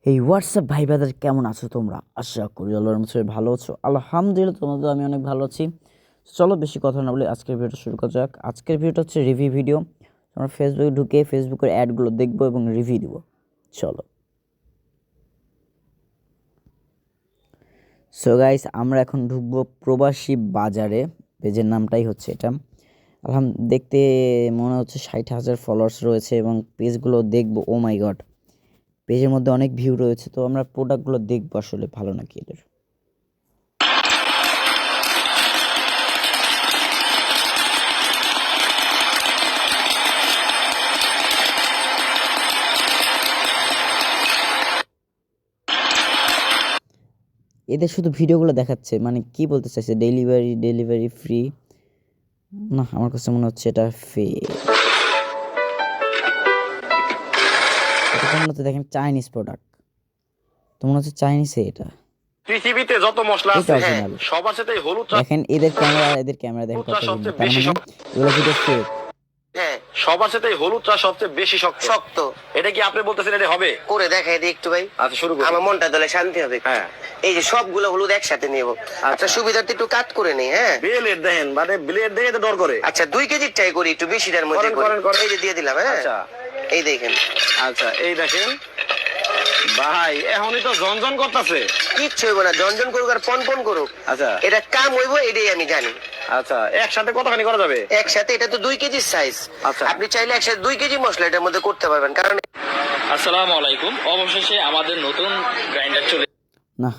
এই হোয়াটসঅ্যাপ ভাই ব্রাদার, কেমন আছো তোমরা? আশা করি আল্লাহর রহমতে ভালো আছো। আলহামদুলিল্লাহ, তোমাদের আমি অনেক ভালো আছি। চলো বেশি কথা না বলে আজকের ভিডিওটা শুরু করা যাক। আজকের ভিডিওটা হচ্ছে রিভিউ ভিডিও। আমরা ফেসবুকে ঢুকে ফেসবুকের অ্যাডগুলো দেখবো এবং রিভিউ দিব। চলো। সো গাইস, আমরা এখন ঢুকবো প্রবাসী বাজারে। পেজের নামটাই হচ্ছে এটা। দেখতে মনে হচ্ছে 60,000 ফলোয়ার্স রয়েছে এবং পেজগুলো দেখবো। ও মাই গড, পেজের মধ্যে অনেক ভিউ রয়েছে। তো আমরা প্রোডাক্টগুলো দেখবো আসলে ভালো নাকি এদের। এদের শুধু ভিডিওগুলো দেখাচ্ছে, মানে কি বলতে চাইছে? ডেলিভারি ফ্রি না, আমার কাছে মনে হচ্ছে এটা ফেক। এটা তো মনে হচ্ছে, দেখেন, চাইনিজ প্রোডাক্ট। তো মনে হচ্ছে চাইনিজে এটা। পৃথিবীতে যত মশলা আছে সবার সাথে হলুদ চা। দেখেন এদের ক্যামেরা দেখেন কত সুন্দর। তার মানে এগুলো ভিডিও ফেক। হ্যাঁ, সবার সাথে হলুদ চা সবচেয়ে বেশি শক্ত। এটা কি আপনি বলতেছেন এটা হবে? করে দেখাই দিই একটু ভাই। আচ্ছা, শুরু করুন। আমার মনটা দলে শান্তি হবে। হ্যাঁ, এই যে সবগুলো হলুদ একসাথে নেব। আচ্ছা, সুবিধার্থে একটু কাট করে নেই। হ্যাঁ, ব্লেড দেখেন, মানে ব্লেড দেখে তো ডর করে। আচ্ছা, 2 কেজি ট্রাই করি, একটু বেশিটার মধ্যে করি। এই যে দিয়ে দিলাম। হ্যাঁ, আচ্ছা, এই দেখেন। আচ্ছা, এই দেখেন ভাই, এখনই তো জনজন করতেছে। কিচ্ছু হইব না, জনজন করুক আর পন করুক। আচ্ছা, এটা কাম হইব, এটাই আমি জানি। আচ্ছা, একসাথে কতখানি করা যাবে? একসাথে এটা তো 2 কেজির সাইজ। আচ্ছা, আপনি চাইলে একসাথে 2 কেজি মশলা এটার মধ্যে করতে পারবেন। কারণ আসসালামু আলাইকুম, অবশেষে আমাদের নতুন গ্রাইন্ডার চলে। না,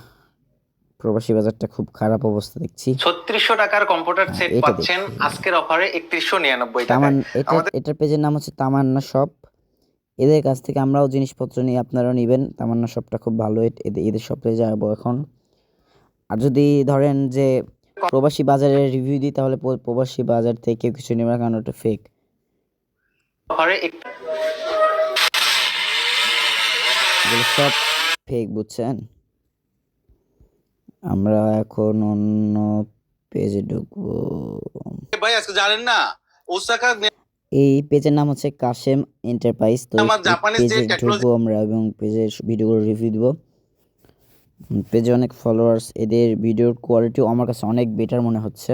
প্রবাসী বাজারটা খুব খারাপ অবস্থা দেখছি। 3600 টাকার কম্পিউটার সেট পাচ্ছেন আজকের অফারে 3199 টাকায়। এটার পেজের নাম হচ্ছে তামান্না শপ। এদের কাছ থেকে আমরাও জিনিসপত্র নিয়ে আপনারাও নেবেন। তামান্না শপটা খুব ভালো। এদের শপে যাবো এখন। আর যদি ধরেন যে প্রবাসী বাজারের রিভিউ দিই, তাহলে প্রবাসী বাজার থেকে কেউ কিছু নেবে না, কারণ ওটা ফেক। অফারে এগুলো সব ফেক, বুঝছেন? আমরা এখন অন্য পেজে ঢুকবো। ভাই আজকে জানেন না ওসাকা এই পেজের নাম হচ্ছে কাশেম এন্টারপ্রাইজ। তো পেজে ঢুকবো আমরা এবং পেজের ভিডিওগুলো রিভিউ দিব। পেজে অনেক ফলোয়ার্স। এদের ভিডিওর কোয়ালিটি আমার কাছে অনেক বেটার মনে হচ্ছে।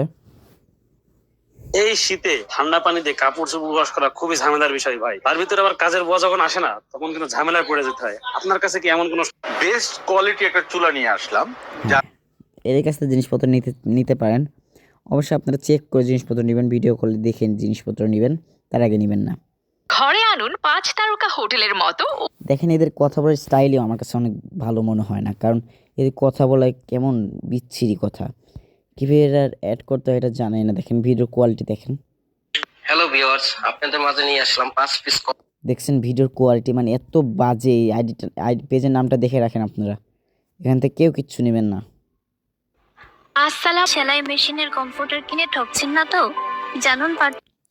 এই শীতে ঠান্ডা পানিতে কাপড় চোপড় ওয়াশ করা খুবই ঝামেলার বিষয় ভাই। তার ভিতরে আবার কাজের বুয়া যখন আসে না, তখন কিন্তু ঝামেলায় পড়ে যেতে হয়। আপনার কাছে কি এমন কোনো বেস্ট কোয়ালিটি একটা চুলা নিয়ে আসলাম? এদের কাছ থেকে জিনিসপত্র নিতে পারেন। অবশ্যই আপনারা চেক করে জিনিসপত্র নেবেন, ভিডিও কলে দেখে জিনিসপত্র নেবেন, তার আগে নেবেন না। ঘরে আনুন 5 তারকা হোটেলের মতো। দেখেন এদের কথা বলার স্টাইলও আমার কাছে অনেক ভালো মনে হয় না, কারণ এদের কথা বলায় কেমন বিচ্ছিরি কথা। কীভাবে এরা অ্যাড করতে হয় এটা জানাই না। দেখেন ভিডিওর কোয়ালিটি দেখেন। হ্যালো ভিউয়ার্স, আপনাদের মাঝে নিয়ে আসলাম 5 পিস। দেখছেন ভিডিওর কোয়ালিটি মানে এত বাজে। আইডি পেজের নামটা দেখে রাখেন আপনারা, এখান থেকে কেউ কিচ্ছু নেবেন না। আসসালাম, সেলাই মেশিনের কম্পিউটার কিনে ঠকছেন না তো? জানুন।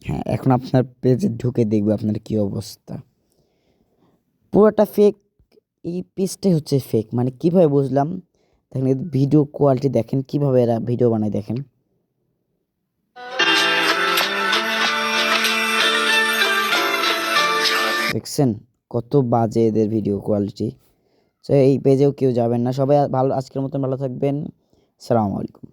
হ্যাঁ, এখন আপনার পেজে ঢুকে দেখবে আপনার কি অবস্থা। পুরোটা ফেক। এই পেজটাই হচ্ছে ফেক। মানে কিভাবে বুঝলাম? দেখেন এদের ভিডিও কোয়ালিটি দেখেন, কিভাবে এরা ভিডিও বানায় দেখেন। দেখছেন কত বাজে এদের ভিডিও কোয়ালিটি। তো এই পেজেও কেউ যাবেন না। সবাই ভালো, আজকের মতন ভালো থাকবেন। আসসালামু আলাইকুম।